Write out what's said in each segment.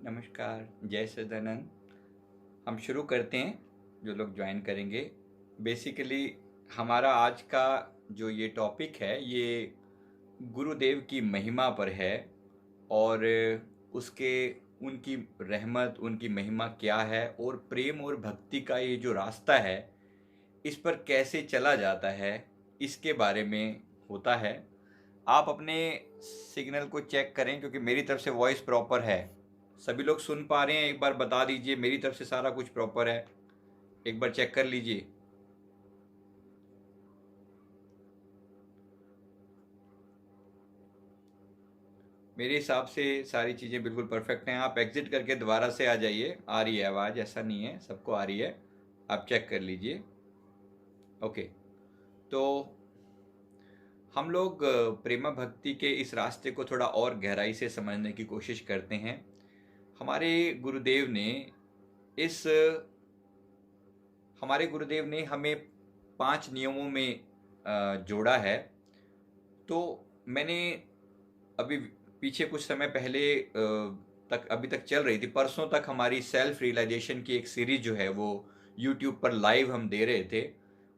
नमस्कार, जय सदानंद। हम शुरू करते हैं। जो लोग ज्वाइन करेंगे, बेसिकली हमारा आज का जो ये टॉपिक है ये गुरुदेव की महिमा पर है। और उसके उनकी रहमत, उनकी महिमा क्या है और प्रेम और भक्ति का ये जो रास्ता है इस पर कैसे चला जाता है, इसके बारे में होता है। आप अपने सिग्नल को चेक करें क्योंकि मेरी तरफ से वॉइस प्रॉपर है। सभी लोग सुन पा रहे हैं? एक बार बता दीजिए, मेरी तरफ से सारा कुछ प्रॉपर है। एक बार चेक कर लीजिए। मेरे हिसाब से सारी चीज़ें बिल्कुल परफेक्ट हैं। आप एग्जिट करके दोबारा से आ जाइए। आ रही है आवाज़, ऐसा नहीं है, सबको आ रही है। आप चेक कर लीजिए। ओके। तो हम लोग प्रेमा भक्ति के इस रास्ते को थोड़ा और गहराई से समझने की कोशिश करते हैं। हमारे गुरुदेव ने इस हमारे गुरुदेव ने हमें 5 नियमों में जोड़ा है। तो मैंने अभी पीछे कुछ समय पहले तक अभी तक चल रही थी, परसों तक हमारी सेल्फ रियलाइजेशन की एक सीरीज जो है वो यूट्यूब पर लाइव हम दे रहे थे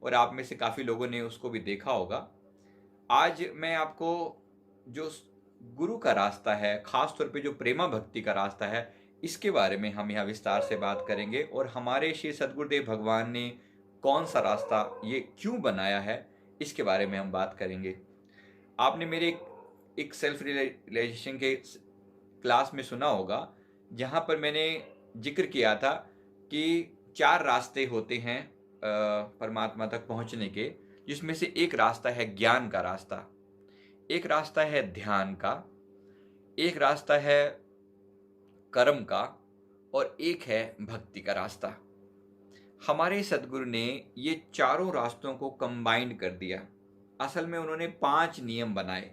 और आप में से काफ़ी लोगों ने उसको भी देखा होगा। आज मैं आपको जो गुरु का रास्ता है, खास तौर पे जो प्रेमा भक्ति का रास्ता है, इसके बारे में हम यहाँ विस्तार से बात करेंगे और हमारे श्री सदगुरुदेव भगवान ने कौन सा रास्ता ये क्यों बनाया है, इसके बारे में हम बात करेंगे। आपने मेरे एक सेल्फ रियलाइजेशन के क्लास में सुना होगा, जहाँ पर मैंने जिक्र किया था कि 4 रास्ते होते हैं परमात्मा तक पहुँचने के, जिसमें से एक रास्ता है ज्ञान का रास्ता, एक रास्ता है ध्यान का, एक रास्ता है कर्म का और एक है भक्ति का रास्ता। हमारे सदगुरु ने ये चारों रास्तों को कंबाइंड कर दिया। असल में उन्होंने 5 नियम बनाए।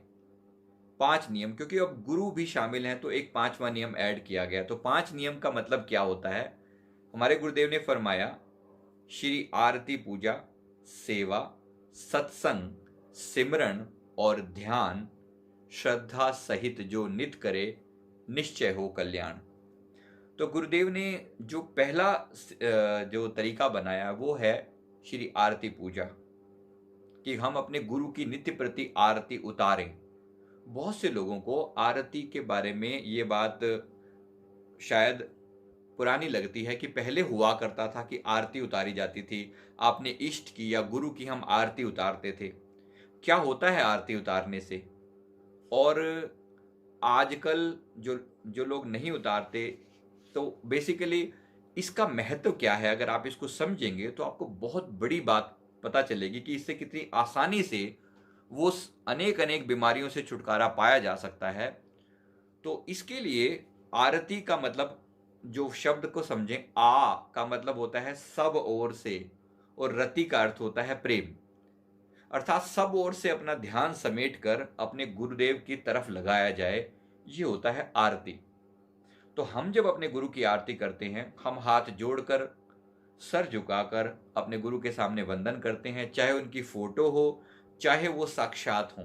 5 नियम, क्योंकि अब गुरु भी शामिल हैं तो एक 5वां नियम ऐड किया गया। तो 5 नियम का मतलब क्या होता है? हमारे गुरुदेव ने फरमाया, श्री आरती पूजा, सेवा, सत्संग, सिमरन और ध्यान श्रद्धा सहित जो नित करे, निश्चय हो कल्याण। तो गुरुदेव ने जो पहला जो तरीका बनाया वो है श्री आरती पूजा, कि हम अपने गुरु की नित्य प्रति आरती उतारें। बहुत से लोगों को आरती के बारे में ये बात शायद पुरानी लगती है कि पहले हुआ करता था कि आरती उतारी जाती थी, आपने इष्ट की या गुरु की हम आरती उतारते थे। क्या होता है आरती उतारने से? और आजकल जो जो लोग नहीं उतारते, तो बेसिकली इसका महत्व क्या है? अगर आप इसको समझेंगे तो आपको बहुत बड़ी बात पता चलेगी कि इससे कितनी आसानी से वो अनेक अनेक बीमारियों से छुटकारा पाया जा सकता है। तो इसके लिए आरती का मतलब, जो शब्द को समझें, आ का मतलब होता है सब ओर से और रति का अर्थ होता है प्रेम। अर्थात सब ओर से अपना ध्यान समेट कर अपने गुरुदेव की तरफ लगाया जाए, ये होता है आरती। तो हम जब अपने गुरु की आरती करते हैं, हम हाथ जोड़कर, सर झुकाकर अपने गुरु के सामने वंदन करते हैं। चाहे उनकी फोटो हो, चाहे वो साक्षात हो,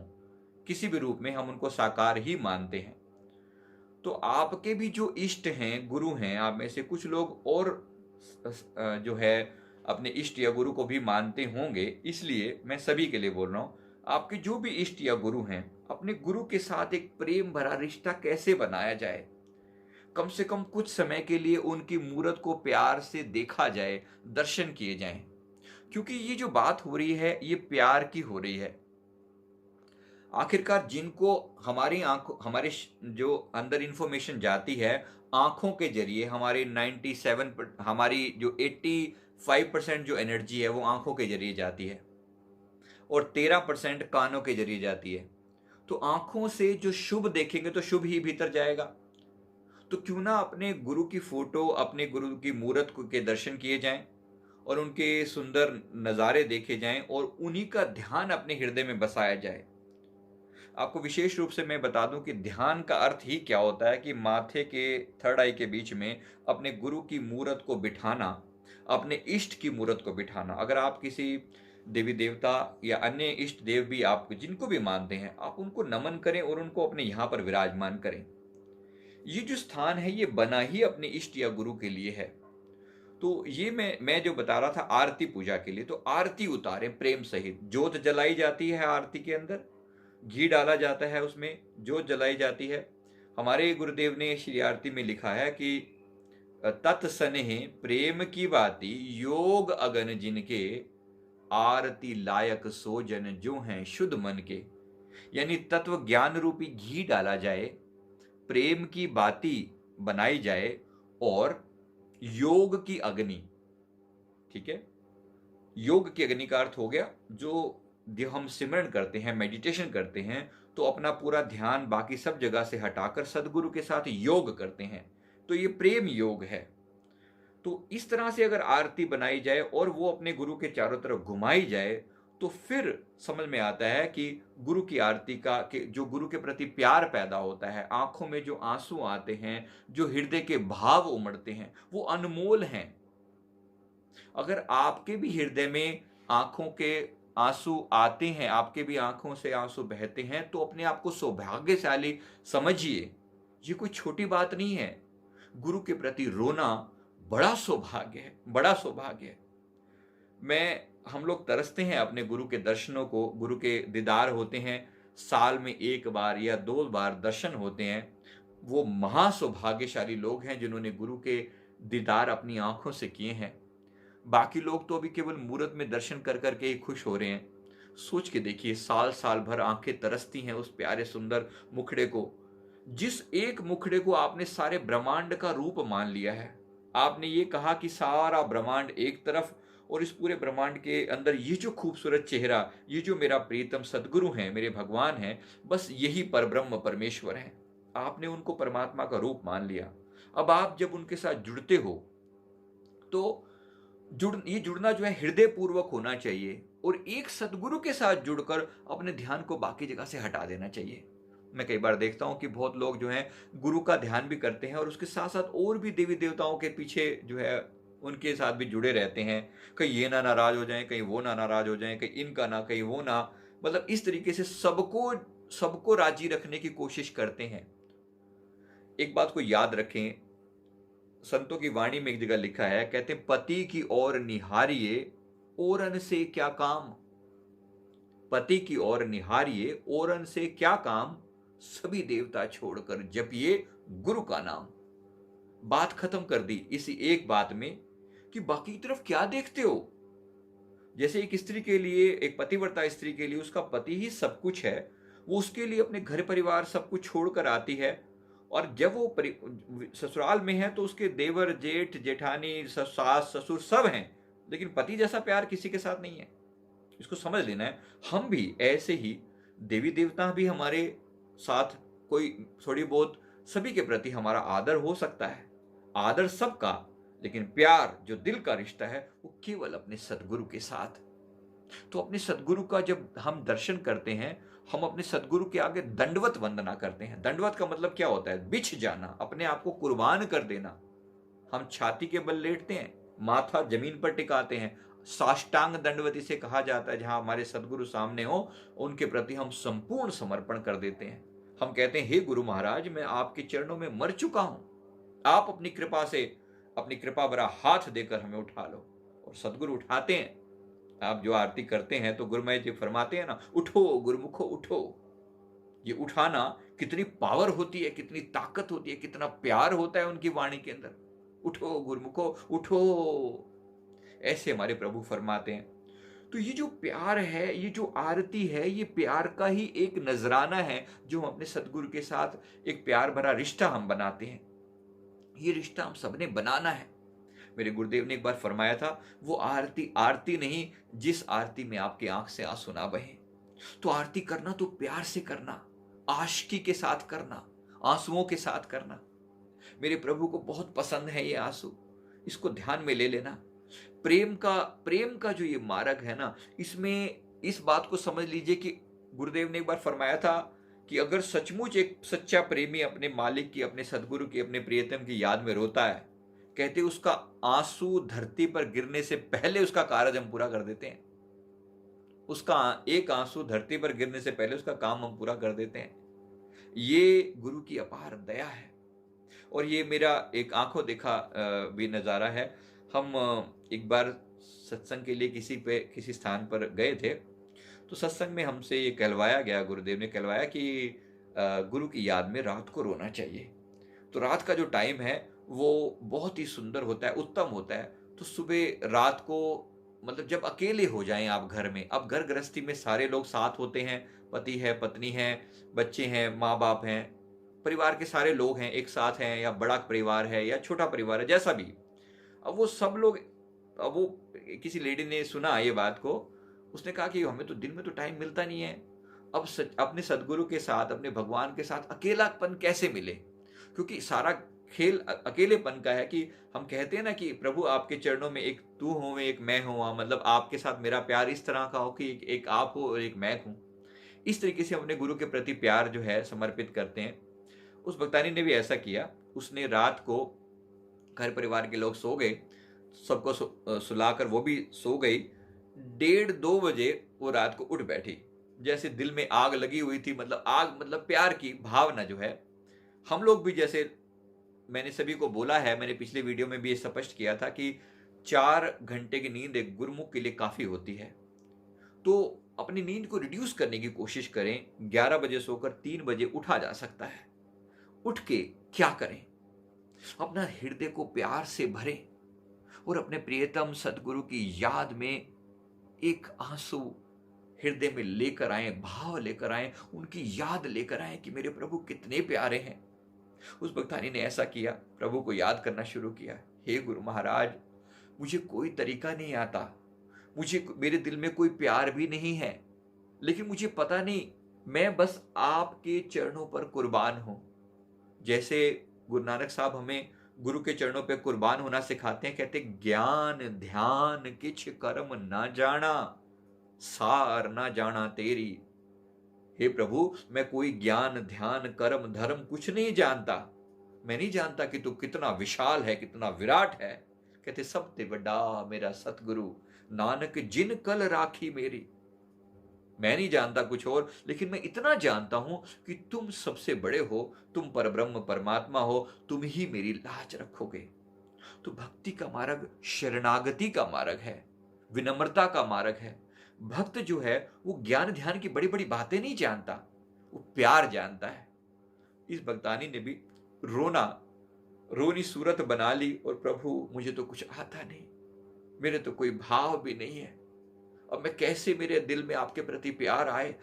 किसी भी रूप में हम उनको साकार ही मानते हैं। तो आपके भी जो इष्ट हैं, गुरु हैं, आप में से कुछ लोग और जो है अपने इष्ट या गुरु को भी मानते होंगे, इसलिए मैं सभी के लिए बोल रहा हूँ। आपके जो भी इष्ट या गुरु हैं, अपने गुरु के साथ एक प्रेम भरा रिश्ता कैसे बनाया जाए? कम से कम कुछ समय के लिए उनकी मूरत को प्यार से देखा जाए, दर्शन किए जाएं। क्योंकि ये जो बात हो रही है ये प्यार की हो रही है। आखिरकार जिनको हमारी आंखों, हमारे जो अंदर इंफॉर्मेशन जाती है आंखों के जरिए, हमारे 97 हमारी जो 85% जो एनर्जी है वो आंखों के जरिए जाती है और 13% कानों के जरिए जाती है। तो आंखों से जो शुभ देखेंगे तो शुभ ही भीतर जाएगा। तो क्यों ना अपने गुरु की फोटो, अपने गुरु की मूरत के दर्शन किए जाएं और उनके सुंदर नज़ारे देखे जाएं और उन्हीं का ध्यान अपने हृदय में बसाया जाए। आपको विशेष रूप से मैं बता दूं कि ध्यान का अर्थ ही क्या होता है, कि माथे के थर्ड आई के बीच में अपने गुरु की मूरत को बिठाना, अपने इष्ट की मूरत को बिठाना। अगर आप किसी देवी देवता या अन्य इष्ट देव भी, आप जिनको भी मानते हैं, आप उनको नमन करें और उनको अपने यहाँ पर विराजमान करें। ये जो स्थान है ये बना ही अपने इष्ट या गुरु के लिए है। तो ये मैं जो बता रहा था आरती पूजा के लिए, तो आरती उतारे प्रेम सहित, जोत जलाई जाती है आरती के अंदर, घी डाला जाता है उसमें, जोत जलाई जाती है। हमारे गुरुदेव ने श्री आरती में लिखा है कि तत्सनेह प्रेम की बाती, योग अगन जिनके, आरती लायक सो जन जो हैं शुद्ध मन के। यानी तत्व ज्ञान रूपी घी डाला जाए, प्रेम की बाती बनाई जाए, और योग की अग्नि, ठीक है, योग की अग्नि का अर्थ हो गया जो हम सिमरन करते हैं, मेडिटेशन करते हैं, तो अपना पूरा ध्यान बाकी सब जगह से हटाकर सदगुरु के साथ योग करते हैं, तो ये प्रेम योग है। तो इस तरह से अगर आरती बनाई जाए और वो अपने गुरु के चारों तरफ घुमाई जाए, तो फिर समझ में आता है कि गुरु की आरती का जो गुरु के प्रति प्यार पैदा होता है, आंखों में जो आंसू आते हैं, जो हृदय के भाव उमड़ते हैं, वो अनमोल हैं। अगर आपके भी हृदय में आंखों के आंसू आते हैं, आपके भी आंखों से आंसू बहते हैं, तो अपने आप को सौभाग्यशाली समझिए। ये कोई छोटी बात नहीं है। गुरु के प्रति रोना बड़ा सौभाग्य है, बड़ा सौभाग्य है। हम लोग तरसते हैं अपने गुरु के दर्शनों को, गुरु के दीदार होते हैं, साल में एक बार या 2 बार दर्शन होते हैं। वो महासौभाग्यशाली लोग हैं जिन्होंने गुरु के दीदार अपनी आंखों से किए हैं। बाकी लोग तो अभी केवल मूरत में दर्शन कर करके ही खुश हो रहे हैं। सोच के देखिए, साल साल भर आंखें तरसती हैं उस प्यारे सुंदर मुखड़े को, जिस एक मुखड़े को आपने सारे ब्रह्मांड का रूप मान लिया है। आपने ये कहा कि सारा ब्रह्मांड एक तरफ, और इस पूरे ब्रह्मांड के अंदर ये जो खूबसूरत चेहरा, ये जो मेरा प्रीतम सदगुरु हैं, मेरे भगवान हैं, बस यही परब्रह्म परमेश्वर हैं। आपने उनको परमात्मा का रूप मान लिया। अब आप जब उनके साथ जुड़ते हो, तो ये जुड़ना जो है हृदय पूर्वक होना चाहिए, और एक सदगुरु के साथ जुड़कर अपने ध्यान को बाकी जगह से हटा देना चाहिए। मैं कई बार देखता हूं कि बहुत लोग जो हैं गुरु का ध्यान भी करते हैं और उसके साथ साथ और भी देवी देवताओं के पीछे जो है उनके साथ भी जुड़े रहते हैं। कहीं ये ना नाराज हो जाएं, कहीं वो ना नाराज हो जाएं, कहीं इनका ना कहीं वो ना, मतलब इस तरीके से सबको सबको राजी रखने की कोशिश करते हैं। एक बात को याद रखें, संतों की वाणी में एक जगह लिखा है, कहते हैं पति की ओर निहारिए, ओरन से क्या काम। पति की ओर निहारिए, ओरन से क्या काम, सभी देवता छोड़कर जपिए गुरु का नाम। बात खत्म कर दी इसी एक बात में कि बाकी की तरफ क्या देखते हो। जैसे एक स्त्री के लिए, एक पतिव्रता स्त्री के लिए उसका पति ही सब कुछ है, वो उसके लिए अपने घर परिवार सब कुछ छोड़कर आती है, और जब वो ससुराल में है तो उसके देवर जेठ जेठानी सास ससुर सब हैं, लेकिन पति जैसा प्यार किसी के साथ नहीं है। इसको समझ लेना है। हम भी ऐसे ही, देवी देवता भी हमारे साथ कोई थोड़ी बहुत, सभी के प्रति हमारा आदर हो सकता है, आदर सबका, लेकिन प्यार जो दिल का रिश्ता है वो केवल अपने सदगुरु के साथ। तो अपने सदगुरु का जब हम दर्शन करते हैं, हम अपने सदगुरु के आगे दंडवत वंदना करते हैं। दंडवत का मतलब क्या होता है? बिछ जाना, अपने आप को कुर्बान कर देना। हम छाती के बल लेटते हैं, माथा जमीन पर टिकाते हैं, साष्टांग दंडवत इसे कहा जाता है, जहां हमारे सदगुरु सामने हो, उनके प्रति हम संपूर्ण समर्पण कर देते हैं। हम कहते हैं, हे गुरु महाराज, मैं आपके चरणों में मर चुका हूं, आप अपनी कृपा से, अपनी कृपा भरा हाथ देकर हमें उठा लो। और सदगुरु उठाते हैं। आप जो आरती करते हैं तो गुरुमय जी फरमाते हैं ना, उठो गुरुमुखो उठो। ये उठाना कितनी पावर होती है, कितनी ताकत होती है, कितना प्यार होता है उनकी वाणी के अंदर। उठो गुरुमुखो उठो, ऐसे हमारे प्रभु फरमाते हैं। तो ये जो प्यार है, ये जो आरती है, ये प्यार का ही एक नजराना है जो हम अपने सदगुरु के साथ एक प्यार भरा रिश्ता हम बनाते हैं। ये रिश्ता हम सबने बनाना है। मेरे गुरुदेव ने एक बार फरमाया था, वो आरती आरती नहीं जिस आरती में आपकी आंख से आंसू ना बहे। तो आरती करना तो प्यार से करना, आशिकी के साथ करना, आंसुओं के साथ करना। मेरे प्रभु को बहुत पसंद है ये आंसू, इसको ध्यान में ले लेना। प्रेम का जो ये मार्ग है ना, इसमें इस बात को समझ लीजिए कि गुरुदेव ने एक बार फरमाया था कि अगर सचमुच एक सच्चा प्रेमी अपने मालिक की, अपने सदगुरु की, अपने प्रियतम की याद में रोता है, कहते उसका आंसू धरती पर गिरने से पहले उसका कार्य हम पूरा कर देते हैं। उसका एक आंसू धरती पर गिरने से पहले उसका काम हम पूरा कर देते हैं। ये गुरु की अपार दया है। और ये मेरा एक आंखों देखा भी नज़ारा है। हम एक बार सत्संग के लिए किसी स्थान पर गए थे, तो सत्संग में हमसे ये कहलवाया गया, गुरुदेव ने कहलवाया कि गुरु की याद में रात को रोना चाहिए। तो रात का जो टाइम है वो बहुत ही सुंदर होता है, उत्तम होता है। तो सुबह रात को, मतलब जब अकेले हो जाएं आप घर में, अब घर गृहस्थी में सारे लोग साथ होते हैं, पति है, पत्नी है, बच्चे हैं, माँ बाप हैं, परिवार के सारे लोग हैं, एक साथ हैं, या बड़ा परिवार है या छोटा परिवार है, जैसा भी। अब वो सब लोग, अब वो किसी लेडी ने सुना ये बात को, उसने कहा कि हमें तो दिन में तो टाइम मिलता नहीं है, अब अपने सदगुरु के साथ, अपने भगवान के साथ अकेलापन कैसे मिले? क्योंकि सारा खेल अकेलेपन का है। कि हम कहते हैं ना कि प्रभु आपके चरणों में एक तू हो, एक मैं हूं, मतलब आपके साथ मेरा प्यार इस तरह का हो कि एक आप हो और एक मैं हूं। इस तरीके से हम अपने गुरु के प्रति प्यार जो है समर्पित करते हैं। उस भक्तानी ने भी ऐसा किया। उसने रात को, घर परिवार के लोग सो गए, सबको सुलाकर वो भी सो गई। 1:30-2 बजे वो रात को उठ बैठी, जैसे दिल में आग लगी हुई थी। मतलब आग, मतलब प्यार की भावना जो है। हम लोग भी, जैसे मैंने सभी को बोला है, मैंने पिछले वीडियो में भी ये स्पष्ट किया था कि 4 घंटे की नींद एक गुरुमुख के लिए काफी होती है। तो अपनी नींद को रिड्यूस करने की कोशिश करें। 11 बजे सोकर 3 बजे उठा जा सकता है। उठ के क्या करें? अपना हृदय को प्यार से भरें और अपने प्रियतम सदगुरु की याद में एक आंसू हृदय में लेकर आए, भाव लेकर आए, उनकी याद लेकर आए कि मेरे प्रभु कितने प्यारे हैं। उस भक्तानी ने ऐसा किया, प्रभु को याद करना शुरू किया। हे गुरु महाराज, मुझे कोई तरीका नहीं आता, मुझे, मेरे दिल में कोई प्यार भी नहीं है, लेकिन मुझे पता नहीं, मैं बस आपके चरणों पर कुर्बान हूं। जैसे गुरु नानक साहब हमें गुरु के चरणों पर कुर्बान होना सिखाते हैं। कहते, ज्ञान ध्यान किछ कर्म ना जाना, सार ना जाना तेरी। हे प्रभु, मैं कोई ज्ञान ध्यान कर्म धर्म कुछ नहीं जानता। मैं नहीं जानता कि तू कितना विशाल है, कितना विराट है। कहते, सब ते बड़ा मेरा सतगुरु नानक जिन कल राखी मेरी। मैं नहीं जानता कुछ और, लेकिन मैं इतना जानता हूं कि तुम सबसे बड़े हो, तुम परब्रह्म परमात्मा हो, तुम ही मेरी लाज रखोगे। तो भक्ति का मार्ग शरणागति का मार्ग है, विनम्रता का मार्ग है। भक्त जो है वो ज्ञान ध्यान की बड़ी बड़ी बातें नहीं जानता, वो प्यार जानता है। इस भक्तानी ने भी रोनी सूरत बना ली, और प्रभु मुझे तो कुछ आता नहीं, मेरे तो कोई भाव भी नहीं है, अब मैं कैसे, मेरे दिल में आपके प्रति प्यार आए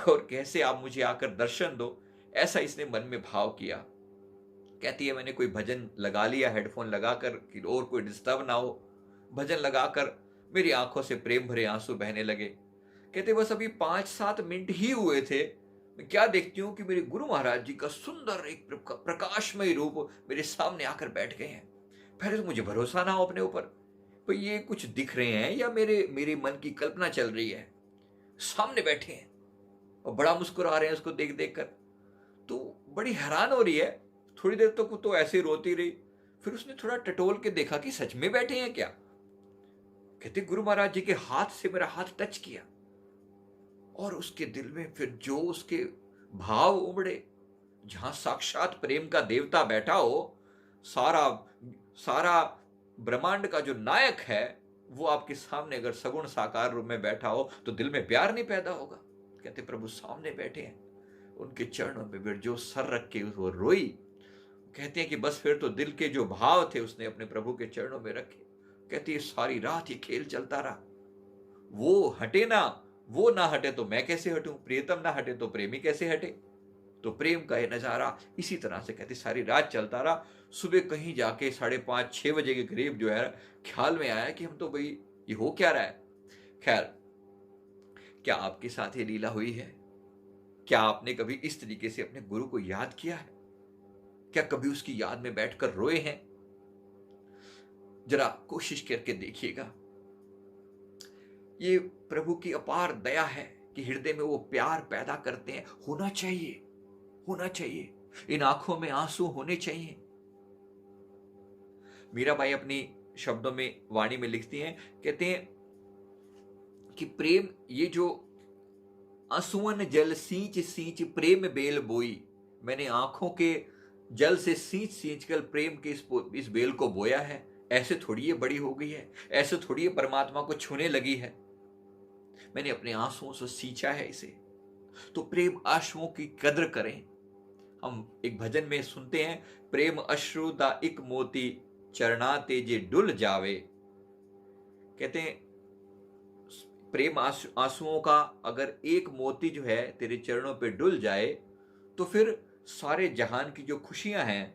और कैसे आप मुझे आकर दर्शन दो। ऐसा इसने मन में भाव किया। कहती है, मैंने कोई भजन लगा लिया हेडफोन लगाकर कि और कोई डिस्टर्ब ना हो। भजन लगाकर मेरी आंखों से प्रेम भरे आंसू बहने लगे। कहते, बस अभी 5-7 मिनट ही हुए थे, मैं क्या देखती हूं कि मेरे गुरु महाराज जी का सुंदर एक प्रकाशमय रूप मेरे सामने आकर बैठ गए हैं। पहले तो मुझे भरोसा ना हो अपने ऊपर, तो ये कुछ दिख रहे हैं या मेरे मन की कल्पना चल रही है। सामने बैठे हैं और बड़ा मुस्कुरा रहे हैं उसको देख देख कर। तो बड़ी हैरान हो रही है। थोड़ी देर तक तो ऐसे ही रोती रही, फिर उसने थोड़ा टटोल के देखा कि सच में बैठे हैं क्या। कहते, गुरु महाराज जी के हाथ से मेरा हाथ टच किया, और उसके दिल में फिर जो उसके भाव उमड़े, जहां साक्षात प्रेम का देवता बैठा हो, सारा ब्रह्मांड का जो नायक है वो आपके सामने अगर सगुण साकार रूप में बैठा हो तो दिल में प्यार नहीं पैदा होगा। कहते, प्रभु सामने बैठे हैं, उनके चरणों पे फिर जो सर रख के वो रोई। कहते हैं कि बस फिर तो दिल के जो भाव थे उसने अपने प्रभु के चरणों में रखे। कहती है, सारी रात ये खेल चलता रहा, वो हटे ना, वो ना हटे तो मैं कैसे हटूं, प्रियतम ना हटे तो प्रेमी कैसे हटे। तो प्रेम का ये नजारा इसी तरह से, कहती, सारी रात चलता रहा। सुबह कहीं जाके 5:30-6 बजे के करीब जो है ख्याल में आया कि हम तो भाई ये हो क्या रहा है। खैर, क्या आपके साथ ये लीला हुई है? क्या आपने कभी इस तरीके से अपने गुरु को याद किया है? क्या कभी उसकी याद में बैठकर रोए हैं? जरा कोशिश करके देखिएगा। ये प्रभु की अपार दया है कि हृदय में वो प्यार पैदा करते हैं। होना चाहिए, इन आंखों में आंसू होने चाहिए। मीरा भाई अपनी शब्दों में, वाणी में लिखती हैं, कहते हैं कि प्रेम, ये जो आंसुअन जल सींच सींच प्रेम बेल बोई, मैंने आंखों के जल से सींच सींच कर प्रेम के इस बेल को बोया है। ऐसे थोड़ी ये बड़ी हो गई है, ऐसे थोड़ी ये परमात्मा को छूने लगी है। मैंने अपने आंसुओं से सींचा है इसे। तो प्रेम आंसुओं की कद्र करें। हम एक भजन में सुनते हैं, प्रेम अश्रु दा एक मोती चरणा तेजे डुल जावे। कहते हैं प्रेम आंसुओं का अगर एक मोती जो है तेरे चरणों पे डुल जाए तो फिर सारे जहान की जो खुशियां हैं,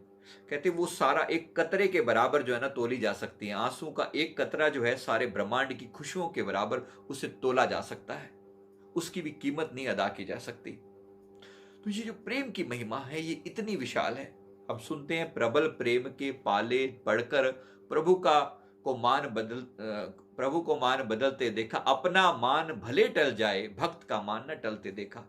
कहते वो सारा एक कतरे के बराबर जो है ना तोली जा सकती है। आंसू का एक कतरा जो है सारे ब्रह्मांड की खुशियों के बराबर उसे तोला जा सकता है। उसकी भी कीमत नहीं अदा की जा सकती। तो ये जो प्रेम की महिमा है ये इतनी विशाल है। हम सुनते हैं, प्रबल प्रेम के पाले पढ़कर प्रभु का को मान बदल प्रभु को मान बदलते देखा, अपना मान भले टल जाए भक्त का मान न टलते देखा।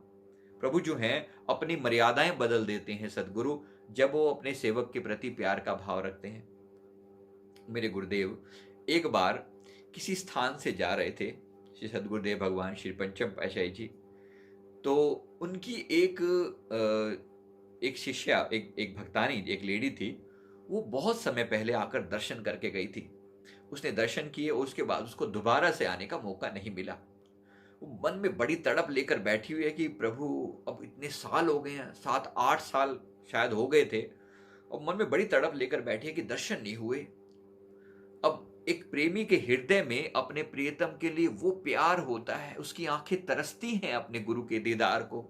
प्रभु जो हैं अपनी मर्यादाएं बदल देते हैं सदगुरु, जब वो अपने सेवक के प्रति प्यार का भाव रखते हैं। मेरे गुरुदेव एक बार किसी स्थान से जा रहे थे, श्री सदगुरुदेव भगवान श्री पंचम पातशाही जी। तो उनकी एक शिष्या, एक भक्तानी, एक लेडी थी। वो बहुत समय पहले आकर दर्शन करके गई थी। उसने दर्शन किए और उसके बाद उसको दोबारा से आने का मौका नहीं मिला। वो मन में बड़ी तड़प लेकर बैठी हुई है कि प्रभु अब इतने साल हो गए हैं, 7-8 साल शायद हो गए थे, और मन में बड़ी तड़प लेकर बैठी है कि दर्शन नहीं हुए। अब एक प्रेमी के हृदय में अपने प्रियतम के लिए वो प्यार होता है, उसकी आंखें तरसती हैं अपने गुरु के दीदार को।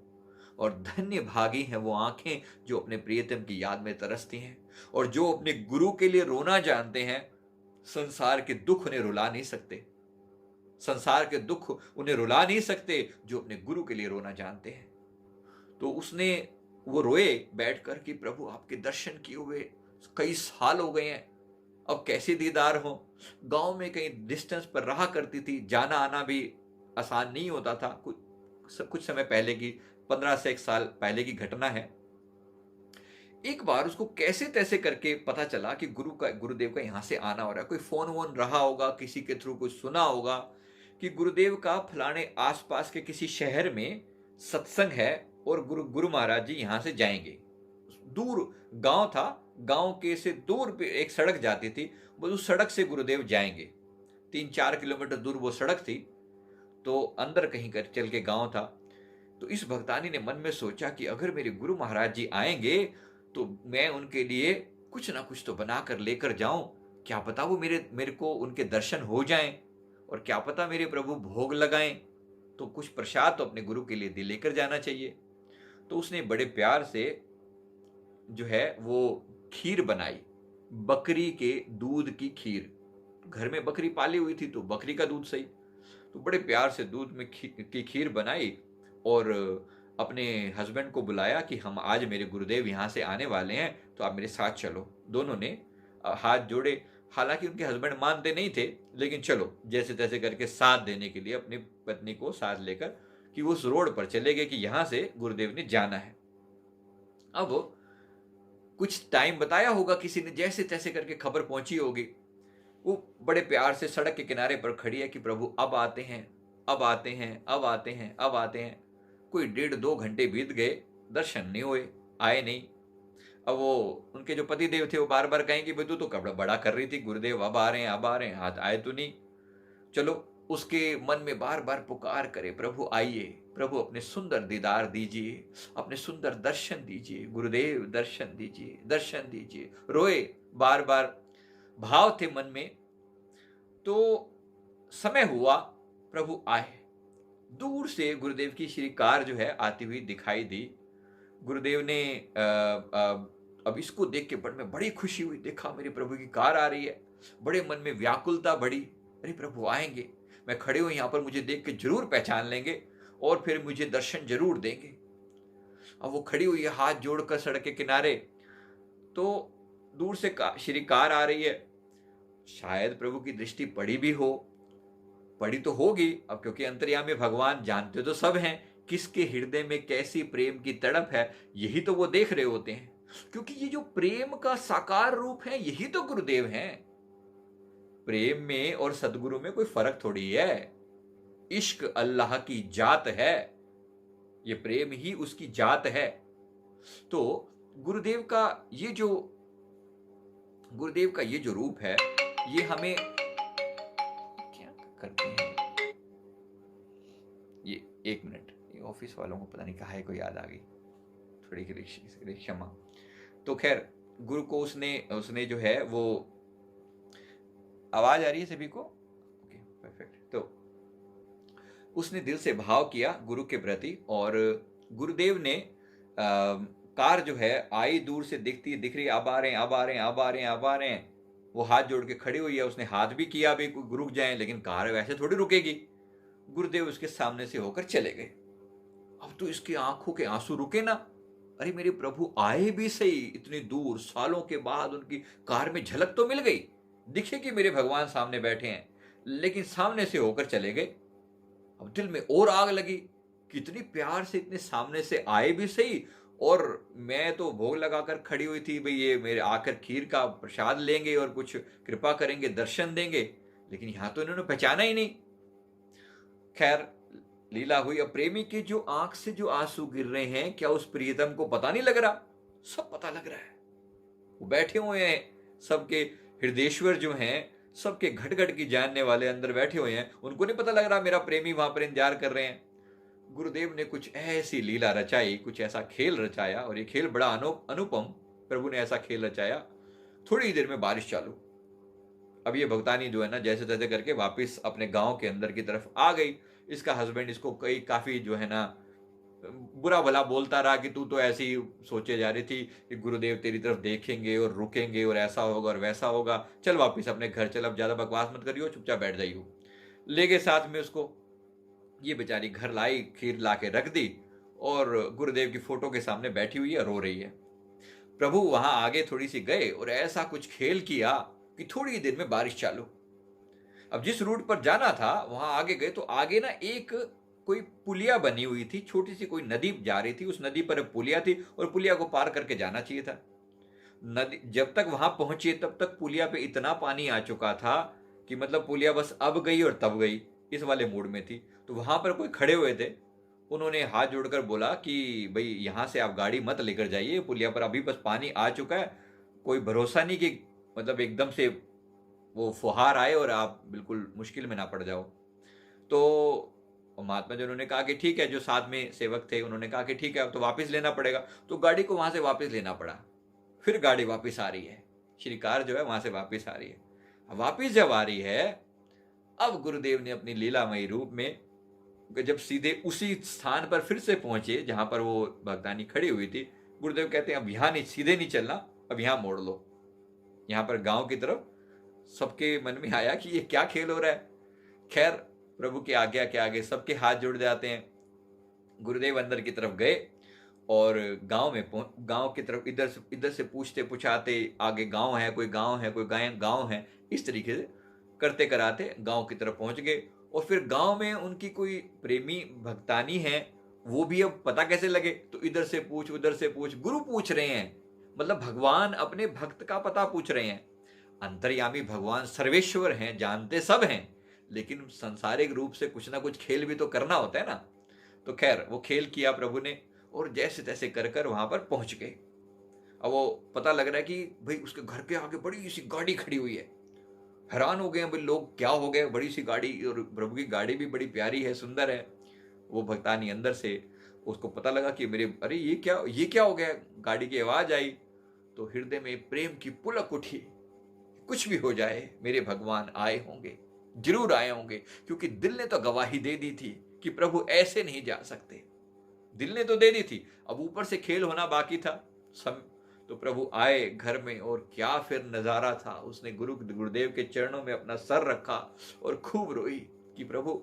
और धन्य भागी हैं वो आंखें जो अपने प्रियतम की याद में तरसती हैं, और जो अपने गुरु के लिए रोना जानते हैं। संसार के दुख उन्हें रुला नहीं सकते, संसार के दुख उन्हें रुला नहीं सकते जो अपने गुरु के लिए रोना जानते हैं। तो वो रोए बैठकर कि प्रभु आपके दर्शन किए हुए कई साल हो गए हैं, अब कैसे दीदार हो। गांव में कहीं डिस्टेंस पर रहा करती थी, जाना आना भी आसान नहीं होता था। कुछ समय पहले की, 15 से 1 साल पहले की घटना है। एक बार उसको कैसे तैसे करके पता चला कि गुरुदेव का यहां से आना हो रहा है। कोई फोन वोन रहा होगा, किसी के थ्रू कुछ सुना होगा कि गुरुदेव का फलाने आसपास के किसी शहर में सत्संग है और गुरु महाराज जी यहां से जाएंगे। दूर गांव था, गांव के से दूर पे एक सड़क जाती थी, बस उस सड़क से गुरुदेव जाएंगे। 3-4 किलोमीटर दूर वो सड़क थी, तो अंदर कहीं कर चल के गांव था। तो इस भक्तानी ने मन में सोचा कि अगर मेरे गुरु महाराज जी आएंगे तो मैं उनके लिए कुछ ना कुछ तो बना कर लेकर जाऊं। क्या पता वो मेरे को उनके दर्शन हो जाएं, और क्या पता मेरे प्रभु भोग लगाएं। तो कुछ प्रसाद तो अपने गुरु के लिए लेकर जाना चाहिए। तो उसने बड़े प्यार से जो है वो खीर बनाई, बकरी के दूध की खीर। घर में बकरी पाली हुई थी तो बकरी का दूध सही। तो बड़े प्यार से दूध में की खीर बनाई और अपने हस्बैंड को बुलाया कि हम आज मेरे गुरुदेव यहाँ से आने वाले हैं, तो आप मेरे साथ चलो। दोनों ने हाथ जोड़े। हालांकि उनके हस्बैंड मानते नहीं थे, लेकिन चलो जैसे तैसे करके साथ देने के लिए अपनी पत्नी को साथ लेकर कि वो उस रोड पर चले गए कि यहाँ से गुरुदेव ने जाना है। अब कुछ टाइम बताया होगा किसी ने, जैसे तैसे करके खबर पहुंची होगी। वो बड़े प्यार से सड़क के किनारे पर खड़ी है कि प्रभु अब आते हैं, अब आते हैं, अब आते हैं, अब आते हैं। कोई 1.5-2 घंटे बीत गए, दर्शन नहीं हुए, आए नहीं। अब वो उनके जो पति देव थे वो बार बार कहें कि भाई तू तो कपड़ा बड़ा कर रही थी, गुरुदेव अब आ रहे हैं, अब आ रहे हैं, हाथ आए तो नहीं। चलो उसके मन में बार बार पुकार करे, प्रभु आइए, प्रभु अपने सुंदर दीदार दीजिए, अपने सुंदर दर्शन दीजिए, गुरुदेव दर्शन दीजिए, दर्शन दीजिए। रोए बार बार, भाव थे मन में। तो समय हुआ, प्रभु आए। दूर से गुरुदेव की श्री कार जो है आती हुई दिखाई दी। गुरुदेव ने अब इसको देख के मन में बड़ी खुशी हुई, देखा मेरे प्रभु की कार आ रही है। बड़े मन में व्याकुलता बढ़ी, अरे प्रभु आएंगे, मैं खड़े हूं यहाँ पर, मुझे देख के जरूर पहचान लेंगे और फिर मुझे दर्शन जरूर देंगे। अब वो खड़ी हुई है हाथ जोड़कर सड़क के किनारे, तो दूर से श्री कार आ रही है। शायद प्रभु की दृष्टि पड़ी भी हो, पड़ी तो होगी। अब क्योंकि अंतर्यामी भगवान जानते तो सब हैं किसके हृदय में कैसी प्रेम की तड़प है, यही तो वो देख रहे होते हैं। क्योंकि ये जो प्रेम का साकार रूप है यही तो गुरुदेव हैं। प्रेम में और सदगुरु में कोई फर्क थोड़ी है। इश्क अल्लाह की जात है, ये प्रेम ही उसकी जात है। तो गुरुदेव का ये जो गुरुदेव का ये जो रूप है, ये हमें क्या करते हैं, ये एक मिनट, ये ऑफिस वालों को पता नहीं कहाँ है, कोई याद आ गई, थोड़ी क्षमा। तो खैर, गुरु को उसने उसने जो है वो, आवाज आ रही है सभी को? Okay, perfect. तो उसने दिल से भाव किया गुरु के प्रति, और गुरुदेव ने कार जो है आई, दूर से दिखती दिख रही, अब आ रहे हैं, अब आ रहे हैं, अब आ रहे हैं, अब आ रहे हैं। वो हाथ जोड़ के खड़ी हुई है, उसने हाथ भी किया भी रुक जाए, लेकिन कार वैसे थोड़ी रुकेगी। गुरुदेव उसके सामने से होकर चले गए। अब तो इसकी आंखों के आंसू रुके ना, अरे मेरे प्रभु आए भी सही, इतनी दूर, सालों के बाद उनकी कार में झलक तो मिल गई, दिखे कि मेरे भगवान सामने बैठे हैं, लेकिन सामने से होकर चले गए। अब दिल में और आग लगी, कितनी प्यार से इतने सामने से आए भी सही, और मैं तो भोग लगाकर खड़ी हुई थी, भाई ये मेरे आकर खीर का प्रसाद लेंगे और कुछ कृपा करेंगे, दर्शन देंगे, लेकिन यहां तो इन्होंने पहचाना ही नहीं। खैर, लीला हुई। अब प्रेमी की जो आंख से जो आंसू गिर रहे हैं, क्या उस प्रियतम को पता नहीं लग रहा? सब पता लग रहा है। वो बैठे हुए हैं, सबके हृदयेश्वर जो हैं, सबके घट घट की जानने वाले अंदर बैठे हुए हैं, उनको नहीं पता लग रहा मेरा प्रेमी वहां पर इंतजार कर रहे हैं। गुरुदेव ने कुछ ऐसी लीला रचाई, कुछ ऐसा खेल रचाया, और ये खेल बड़ा अनुपम। प्रभु ने ऐसा खेल रचाया, थोड़ी ही देर में बारिश चालू। अब ये भगतानी जो है ना, जैसे तैसे करके वापस अपने गांव के अंदर की तरफ आ गई। इसका हस्बैंड इसको काफी जो है ना बुरा भला बोलता रहा कि तू तो ऐसी ही सोचे जा रही थी कि गुरुदेव तेरी तरफ देखेंगे और रुकेंगे और ऐसा होगा और वैसा होगा, चल वापस अपने घर चल, अब ज्यादा बकवास मत करियो, चुपचाप बैठ जाइयो। ले गए साथ में उसको। ये बेचारी घर लाई, खीर ला के रख दी, और गुरुदेव की फोटो के सामने बैठी हुई है, रो रही है। प्रभु वहां आगे थोड़ी सी गए और ऐसा कुछ खेल किया कि थोड़ी देर में बारिश चालू। अब जिस रूट पर जाना था वहां आगे गए, तो आगे ना एक कोई पुलिया बनी हुई थी, छोटी सी कोई नदी जा रही थी, उस नदी पर पुलिया थी, और पुलिया को पार करके जाना चाहिए था। नदी जब तक वहां पहुंचे तब तक पुलिया पे इतना पानी आ चुका था कि मतलब पुलिया बस अब गई और तब गई, इस वाले मूड में थी। तो वहां पर कोई खड़े हुए थे, उन्होंने हाथ जोड़कर बोला कि भाई यहां से आप गाड़ी मत लेकर जाइए, पुलिया पर अभी बस पानी आ चुका है, कोई भरोसा नहीं कि मतलब एकदम से वो फुहार आए और आप बिल्कुल मुश्किल में ना पड़ जाओ। तो महात्मा जी उन्होंने कहा कि ठीक है, जो साथ में सेवक थे उन्होंने कहा कि ठीक है, अब तो वापस लेना पड़ेगा। तो गाड़ी को वहां से वापस लेना पड़ा। फिर गाड़ी वापस आ रही है, श्री कार जो है वहां से वापस आ रही है। वापस जब आ रही है, अब गुरुदेव ने अपनी लीलामयी रूप में जब सीधे उसी स्थान पर फिर से पहुंचे जहां पर वो भगतानी खड़ी हुई थी, गुरुदेव कहते हैं अब यहां नहीं, सीधे नहीं चलना, अब यहां मोड़ लो। यहां पर गांव की तरफ सबके मन में आया कि ये क्या खेल हो रहा है। खैर, प्रभु की आज्ञा के आगे सबके हाथ जुड़ जाते हैं। गुरुदेव अंदर की तरफ गए और गांव की तरफ इधर से पूछते पुछाते, आगे गांव है, कोई गांव है, कोई गांव है, इस तरीके से करते कराते गांव की तरफ पहुंच गए। और फिर गांव में उनकी कोई प्रेमी भक्तानी है, वो भी अब पता कैसे लगे, तो इधर से पूछ उधर से पूछ, गुरु पूछ रहे हैं, मतलब भगवान अपने भक्त का पता पूछ रहे हैं। अंतर्यामी भगवान सर्वेश्वर हैं, जानते सब हैं, लेकिन संसारिक रूप से कुछ ना कुछ खेल भी तो करना होता है ना। तो खैर, वो खेल किया प्रभु ने, और जैसे तैसे कर कर वहां पर पहुंच गए। अब वो पता लग रहा है कि भाई उसके घर के आगे बड़ी सी गाड़ी खड़ी हुई है। हैरान हो गए भाई लोग, क्या हो गया, बड़ी सी गाड़ी, और प्रभु की गाड़ी भी बड़ी प्यारी है, सुंदर है। वो भक्तानी अंदर से, उसको पता लगा कि मेरे, अरे ये क्या हो गया, गाड़ी की आवाज आई, तो हृदय में प्रेम की पुलक उठी। कुछ भी हो जाए, मेरे भगवान आए होंगे, जरूर आए होंगे, क्योंकि दिल ने तो गवाही दे दी थी कि प्रभु ऐसे नहीं जा सकते। दिल ने तो दे दी थी, अब ऊपर से खेल होना बाकी था। तो प्रभु आए घर में, और क्या फिर नजारा था। उसने गुरुदेव के चरणों में अपना सर रखा और खूब रोई कि प्रभु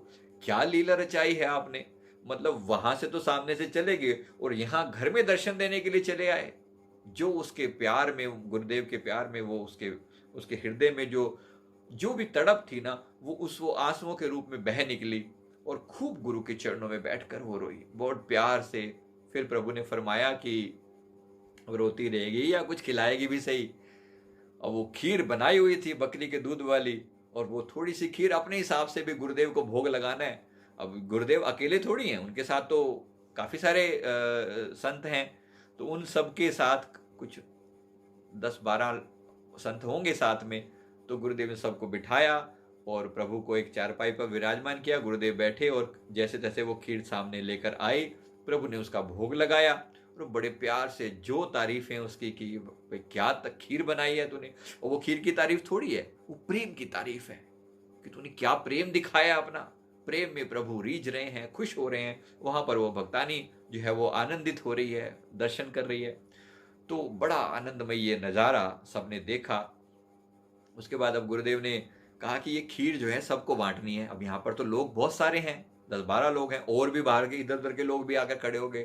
क्या लीला रचाई है आपने। मतलब वहां से तो सामने से चले गए और यहाँ घर में दर्शन देने के लिए चले आए। जो उसके प्यार में, गुरुदेव के प्यार में, वो उसके हृदय में जो भी तड़प थी ना, वो आंसुओं के रूप में बह निकली, और खूब गुरु के चरणों में बैठकर वो रोई बहुत प्यार से। फिर प्रभु ने फरमाया कि रोती रहेगी या कुछ खिलाएगी भी सही। और वो खीर बनाई हुई थी बकरी के दूध वाली, और वो थोड़ी सी खीर अपने हिसाब से भी गुरुदेव को भोग लगाना है। अब गुरुदेव अकेले थोड़ी हैं, उनके साथ तो काफी सारे संत हैं, तो उन सब के साथ कुछ 10-12 संत होंगे साथ में। तो गुरुदेव ने सबको बिठाया और प्रभु को एक चारपाई पर विराजमान किया। गुरुदेव बैठे और जैसे तैसे वो खीर सामने लेकर आए। प्रभु ने उसका भोग लगाया और बड़े प्यार से जो तारीफें उसकी की, क्या तक खीर बनाई है तूने। और वो खीर की तारीफ थोड़ी है, वो प्रेम की तारीफ है कि तूने क्या प्रेम दिखाया अपना। प्रेम में प्रभु रीझ रहे हैं, खुश हो रहे हैं। वहां पर वो भक्तानी जो है वो आनंदित हो रही है, दर्शन कर रही है। तो बड़ा आनंदमय ये नज़ारा सबने देखा। उसके बाद अब गुरुदेव ने कहा कि ये खीर जो है सबको बांटनी है। अब यहाँ पर तो लोग बहुत सारे हैं, 10-12 लोग हैं, और भी बाहर के इधर उधर के लोग भी आकर खड़े हो गए।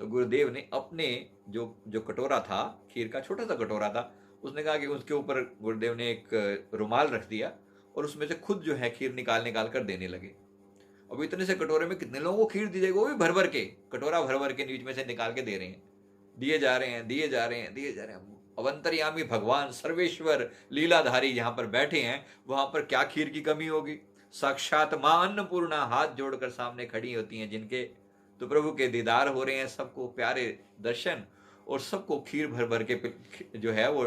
तो गुरुदेव ने अपने जो जो कटोरा था, खीर का छोटा सा कटोरा था, उसने कहा कि उसके ऊपर गुरुदेव ने एक रुमाल रख दिया और उसमें से खुद जो है खीर निकाल निकाल कर देने लगे। अब इतने से कटोरे में कितने लोगों को खीर दी जाएगी, वो भी भर भर के, कटोरा भर भर के बीच में से निकाल के दे रहे हैं, दिए जा रहे हैं, दिए जा रहे हैं, दिए जा रहे हैं। अब अंतर्यामी भगवान सर्वेश्वर लीलाधारी जहां पर बैठे हैं, वहां पर क्या खीर की कमी होगी। साक्षात मां अन्नपूर्णा हाथ जोड़कर सामने खड़ी होती हैं जिनके, तो प्रभु के दीदार हो रहे हैं, सबको प्यारे दर्शन, और सबको खीर भर भर के जो है वो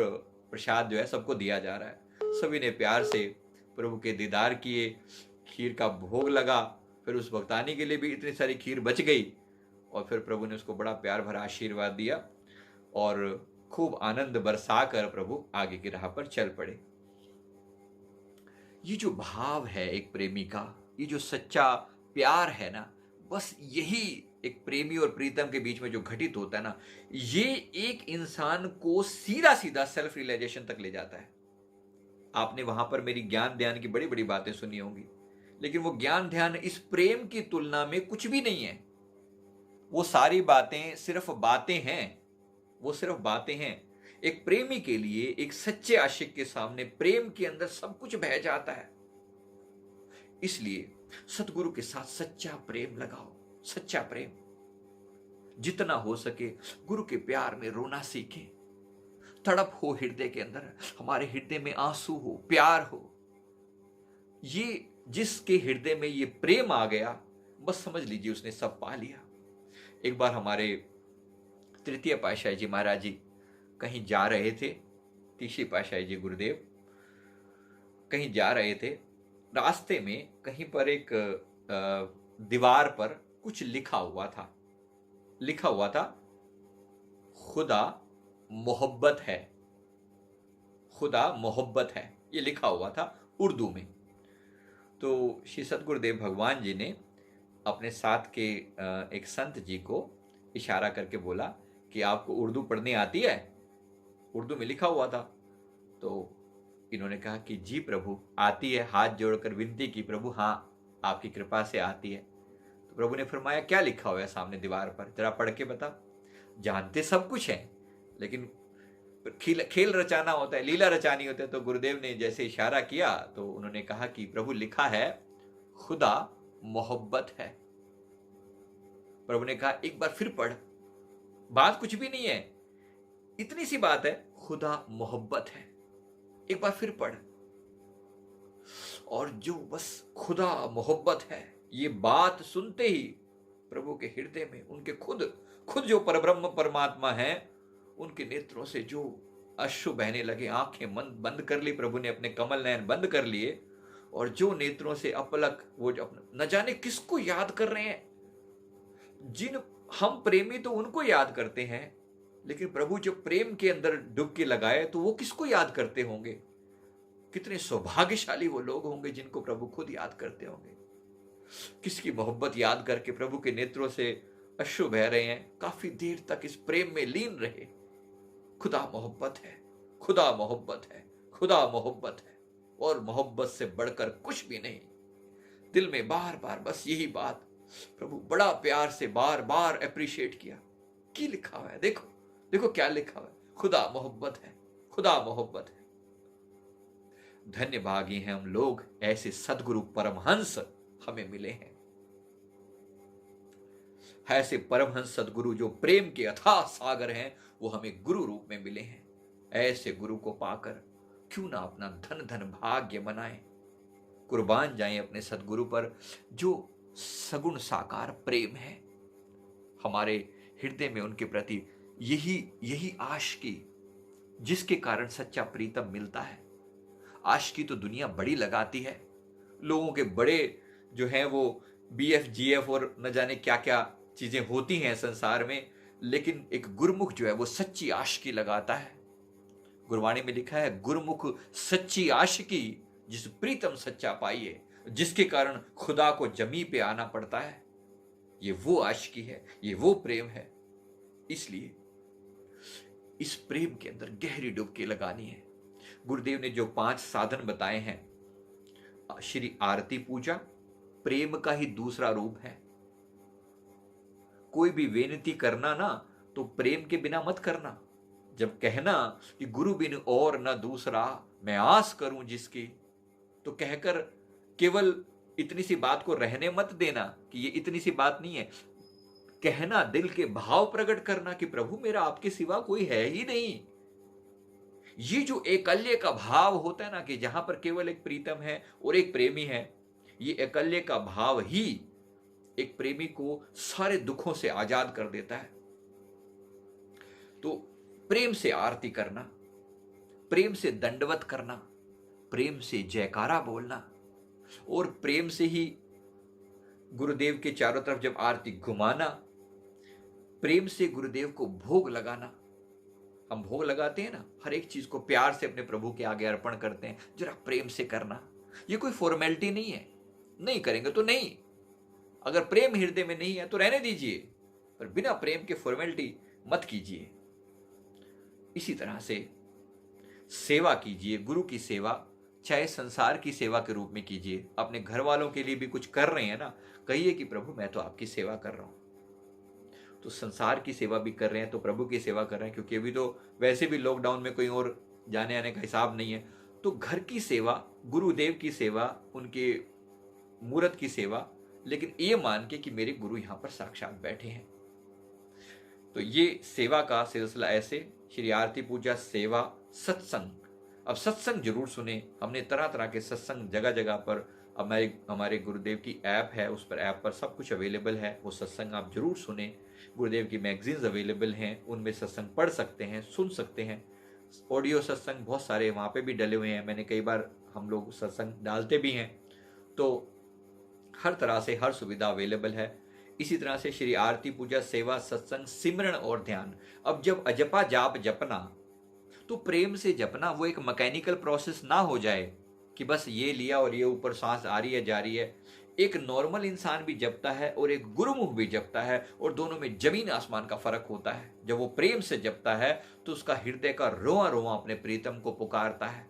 प्रसाद जो है सबको दिया जा रहा है। सभी ने प्यार से प्रभु के दीदार किए, खीर का भोग लगा। फिर उस भक्तानी के लिए भी इतनी सारी खीर बच गई और फिर प्रभु ने उसको बड़ा प्यार भरा आशीर्वाद दिया और खूब आनंद बरसा कर प्रभु आगे की राह पर चल पड़े। ये जो भाव है एक प्रेमी का, ये जो सच्चा प्यार है ना, बस यही एक प्रेमी और प्रीतम के बीच में जो घटित होता है ना, ये एक इंसान को सीधा सीधा सेल्फ रियलाइजेशन तक ले जाता है। आपने वहां पर मेरी ज्ञान ध्यान की बड़ी बड़ी बातें सुनी होंगी, लेकिन वो ज्ञान ध्यान इस प्रेम की तुलना में कुछ भी नहीं है। वो सारी बातें सिर्फ बातें हैं, वो सिर्फ बातें हैं। एक प्रेमी के लिए, एक सच्चे आशिक के सामने प्रेम के अंदर सब कुछ बह जाता है। इसलिए सतगुरु के साथ सच्चा प्रेम लगाओ, सच्चा प्रेम। जितना हो सके गुरु के प्यार में रोना सीखें। तड़प हो हृदय के अंदर, हमारे हृदय में आंसू हो, प्यार हो। ये जिसके हृदय में ये प्रेम आ गया, बस समझ लीजिए उसने सब पा लिया। एक बार हमारे तृतीय पातशाही जी महाराज जी कहीं जा रहे थे, तीसरी पातशाही जी गुरुदेव कहीं जा रहे थे। रास्ते में कहीं पर एक दीवार पर कुछ लिखा हुआ था, लिखा हुआ था खुदा मोहब्बत है, खुदा मोहब्बत है, ये लिखा हुआ था उर्दू में। तो श्री सतगुरुदेव भगवान जी ने अपने साथ के एक संत जी को इशारा करके बोला कि आपको उर्दू पढ़नी आती है, उर्दू में लिखा हुआ था। तो इन्होंने कहा कि जी प्रभु आती है, हाथ जोड़कर विनती की, प्रभु हाँ आपकी कृपा से आती है। तो प्रभु ने फरमाया क्या लिखा हुआ है सामने दीवार पर, जरा पढ़ के बता। जानते सब कुछ है, लेकिन खेल रचाना होता है, लीला रचानी होती है। तो गुरुदेव ने जैसे इशारा किया तो उन्होंने कहा कि प्रभु लिखा है खुदा मोहब्बत है। प्रभु ने कहा एक बार फिर पढ़, बात कुछ भी नहीं है, इतनी सी बात है, खुदा मोहब्बत है, एक बार फिर पढ़। और जो बस खुदा मोहब्बत है ये बात सुनते ही प्रभु के हृदय में उनके खुद जो परब्रह्म परमात्मा है, उनके नेत्रों से जो अश्रु बहने लगे। आंखें बंद कर ली प्रभु ने, अपने कमल नयन बंद कर लिए, और जो नेत्रों से अपलक वो जो न जाने किसको याद कर रहे हैं। जिन हम प्रेमी तो उनको याद करते हैं, लेकिन प्रभु जो प्रेम के अंदर डुबकी लगाए तो वो किसको याद करते होंगे। कितने सौभाग्यशाली वो लोग होंगे जिनको प्रभु खुद याद करते होंगे। किसकी मोहब्बत याद करके प्रभु के नेत्रों से अश्रु बह रहे हैं, काफी देर तक इस प्रेम में लीन रहे। खुदा मोहब्बत है, खुदा मोहब्बत है, खुदा मोहब्बत है, और मोहब्बत से बढ़कर कुछ भी नहीं। दिल में बार बार बस यही बात प्रभु बड़ा प्यार से बार बार अप्रिशिएट किया। क्या लिखा हुआ है, देखो देखो क्या लिखा हुआ है, खुदा मोहब्बत है, खुदा मोहब्बत है। धन्य भागी हैं हम लोग, ऐसे सदगुरु परमहंस हमें मिले हैं। ऐसे परमहंस सदगुरु जो प्रेम के अथाह सागर हैं, वो हमें गुरु रूप में मिले हैं। ऐसे गुरु को पाकर क्यों ना अपना धन धन भाग्य बनाएं, कुर्बान जाएं अपने सदगुरु पर जो सगुण साकार प्रेम है। हमारे हृदय में उनके प्रति यही यही आशिकी, जिसके कारण सच्चा प्रीतम मिलता है। आशिकी तो दुनिया बड़ी लगाती है, लोगों के बड़े जो हैं वो BF GF और न जाने क्या क्या चीजें होती हैं संसार में, लेकिन एक गुरमुख जो है वो सच्ची आशिकी लगाता है। गुरबाणी में लिखा है, गुरमुख सच्ची आशिकी जिस प्रीतम सच्चा पाइए, जिसके कारण खुदा को जमी पे आना पड़ता है। ये वो आशिकी है, ये वो प्रेम है। इसलिए इस प्रेम के अंदर गहरी डुबकी लगानी है। गुरुदेव ने जो 5 साधन बताए हैं, श्री आरती पूजा प्रेम का ही दूसरा रूप है। कोई भी बेनती करना ना तो प्रेम के बिना मत करना। जब कहना कि गुरु बिन और न दूसरा, मैं आस करूं जिसकी, तो कहकर केवल इतनी सी बात को रहने मत देना कि ये इतनी सी बात नहीं है। कहना, दिल के भाव प्रकट करना कि प्रभु मेरा आपके सिवा कोई है ही नहीं। ये जो एकल्य का भाव होता है ना, कि जहां पर केवल एक प्रीतम है और एक प्रेमी है, ये एकल्य का भाव ही एक प्रेमी को सारे दुखों से आजाद कर देता है। तो प्रेम से आरती करना, प्रेम से दंडवत करना, प्रेम से जयकारा बोलना, और प्रेम से ही गुरुदेव के चारों तरफ जब आरती घुमाना, प्रेम से गुरुदेव को भोग लगाना। हम भोग लगाते हैं ना, हर एक चीज को प्यार से अपने प्रभु के आगे अर्पण करते हैं, जरा प्रेम से करना। ये कोई फॉर्मेलिटी नहीं है, नहीं करेंगे तो नहीं। अगर प्रेम हृदय में नहीं है तो रहने दीजिए, पर बिना प्रेम के फॉर्मेलिटी मत कीजिए। इसी तरह से सेवा कीजिए, गुरु की सेवा चाहे संसार की सेवा के रूप में कीजिए। अपने घर वालों के लिए भी कुछ कर रहे हैं ना, कहिए कि प्रभु मैं तो आपकी सेवा कर रहा हूं। तो संसार की सेवा भी कर रहे हैं तो प्रभु की सेवा कर रहे हैं, क्योंकि अभी तो वैसे भी लॉकडाउन में कोई और जाने आने का हिसाब नहीं है। तो घर की सेवा, गुरुदेव की सेवा, उनके मूर्त की सेवा, लेकिन ये मान के कि मेरे गुरु यहां पर साक्षात बैठे हैं। तो ये सेवा का सिलसिला ऐसे, श्री आरती पूजा, सेवा, सत्संग। अब सत्संग जरूर सुने, हमने तरह तरह के सत्संग जगह जगह पर, हमारे गुरुदेव की ऐप है, उस पर ऐप पर सब कुछ अवेलेबल है, वो सत्संग आप जरूर सुने। गुरुदेव की मैगजीन्स अवेलेबल हैं, उनमें सत्संग पढ़ सकते हैं, सुन सकते हैं। ऑडियो सत्संग बहुत सारे वहाँ पे भी डले हुए हैं, मैंने कई बार, हम लोग सत्संग डालते भी हैं। तो हर तरह से हर सुविधा अवेलेबल है। इसी तरह से श्री आरती पूजा, सेवा, सत्संग, सिमरन और ध्यान। अब जब अजपा जाप जपना, तो प्रेम से जपना, वो एक मैकेनिकल प्रोसेस ना हो जाए कि बस ये लिया और ये ऊपर सांस आ रही है जा रही है। एक नॉर्मल इंसान भी जपता है और एक गुरुमुख भी जपता है, और दोनों में जमीन आसमान का फर्क होता है। जब वो प्रेम से जपता है तो उसका हृदय का रोआ रोआ अपने प्रीतम को पुकारता है।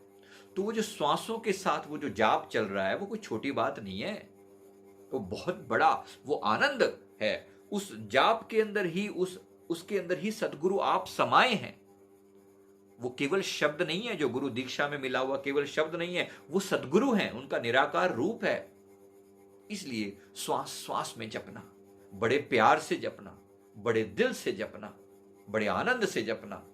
तो वो जो श्वासों के साथ वो जो जाप चल रहा है, वो कोई छोटी बात नहीं है, वो बहुत बड़ा वो आनंद है। उस जाप के अंदर ही, उसके अंदर ही सदगुरु आप समाये हैं। वो केवल शब्द नहीं है जो गुरु दीक्षा में मिला हुआ, केवल शब्द नहीं है, वो सदगुरु हैं, उनका निराकार रूप है। इसलिए श्वास श्वास में जपना, बड़े प्यार से जपना, बड़े दिल से जपना, बड़े आनंद से जपना।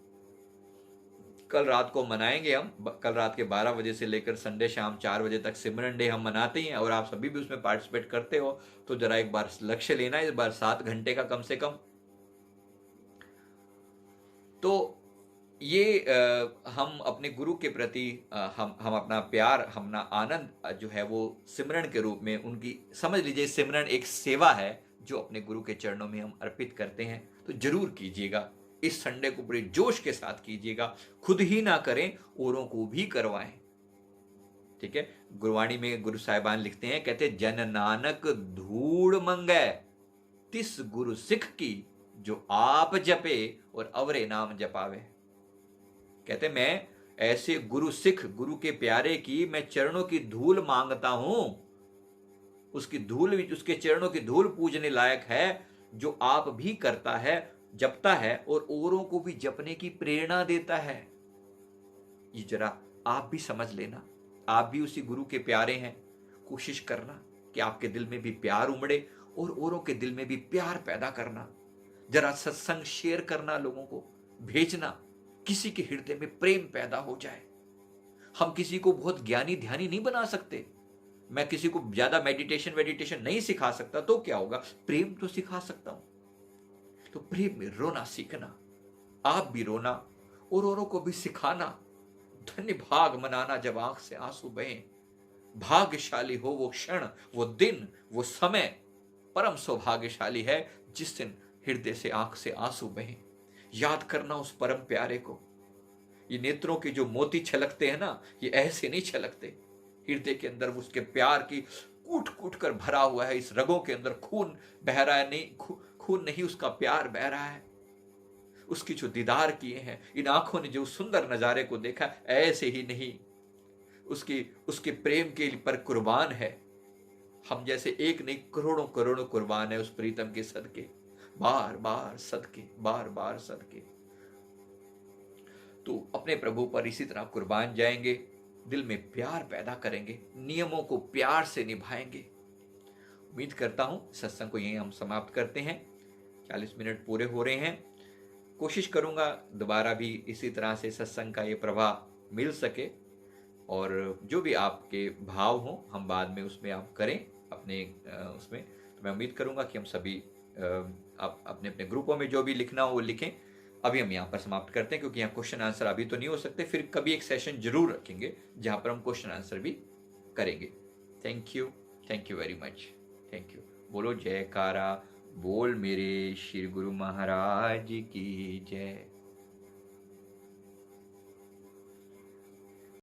कल रात को मनाएंगे हम, कल रात के 12 बजे से लेकर संडे शाम 4 बजे तक सिमरन डे हम मनाते हैं, और आप सभी भी उसमें पार्टिसिपेट करते हो। तो जरा एक बार लक्ष्य लेना, इस बार 7 घंटे का कम से कम। तो ये हम अपने गुरु के प्रति हम अपना प्यार, अपना आनंद जो है वो सिमरन के रूप में उनकी, समझ लीजिए सिमरन एक सेवा है जो अपने गुरु के चरणों में हम अर्पित करते हैं। तो जरूर कीजिएगा, इस संडे को बड़े जोश के साथ कीजिएगा। खुद ही ना करें, औरों को भी करवाएं। ठीक है, गुरबाणी में गुरु साहिबान लिखते हैं, कहते जन नानक धूड़ मंगै तिस गुरु सिख की, जो आप जपे और अवरे नाम जपावे। कहते मैं ऐसे गुरु सिख, गुरु के प्यारे की मैं चरणों की धूल मांगता हूं। उसकी धूल, उसके चरणों की धूल पूजने लायक है, जो आप भी करता है, जपता है और औरों को भी जपने की प्रेरणा देता है। ये जरा आप भी समझ लेना, आप भी उसी गुरु के प्यारे हैं। कोशिश करना कि आपके दिल में भी प्यार उमड़े और औरों के दिल में भी प्यार पैदा करना। जरा सत्संग शेयर करना, लोगों को भेजना, किसी के हृदय में प्रेम पैदा हो जाए। हम किसी को बहुत ज्ञानी ध्यानी नहीं बना सकते, मैं किसी को ज्यादा मेडिटेशन नहीं सिखा सकता, तो क्या होगा, प्रेम तो सिखा सकता हूं। तो प्रेम में रोना सीखना, आप भी रोना और औरों को भी सिखाना। धन्य भाग मनाना जब आंख से आंसू बहे। भाग्यशाली हो वो क्षण, वो दिन, वो समय। परम सौभाग्यशाली है जिस दिन हृदय से आंख से आंसू बहे। याद करना उस परम प्यारे को। ये नेत्रों के जो मोती छलकते हैं ना, ये ऐसे नहीं छलकते। हृदय के अंदर उसके प्यार की कूट कूट कर भरा हुआ है। इस रगों के अंदर खून बह रहा है, नहीं खून नहीं, उसका प्यार बह रहा है। उसकी जो दीदार किए हैं, इन आंखों ने जो सुंदर नजारे को देखा, ऐसे ही नहीं, उसकी उसके प्रेम के पर कुर्बान है। हम जैसे एक नहीं, करोड़ों करोड़ों कुर्बान है उस प्रीतम के सदके। बार बार सदके, बार बार सदके। तो अपने प्रभु पर इसी तरह कुर्बान जाएंगे, दिल में प्यार पैदा करेंगे, नियमों को प्यार से निभाएंगे। उम्मीद करता हूं सत्संग को यहीं हम समाप्त करते हैं। 40 मिनट पूरे हो रहे हैं। कोशिश करूंगा दोबारा भी इसी तरह से सत्संग का ये प्रवाह मिल सके, और जो भी आपके भाव हों हम बाद में उसमें आप करें अपने उसमें। तो मैं उम्मीद करूंगा कि हम सभी आप अपने अपने ग्रुपों में जो भी लिखना हो वो लिखें। अभी हम यहाँ पर समाप्त करते हैं, क्योंकि यहाँ क्वेश्चन आंसर अभी तो नहीं हो सकते, फिर कभी एक सेशन जरूर रखेंगे जहाँ पर हम क्वेश्चन आंसर भी करेंगे। Thank you very much, thank you. बोलो जयकारा बोल मेरे श्री गुरु महाराज की जय।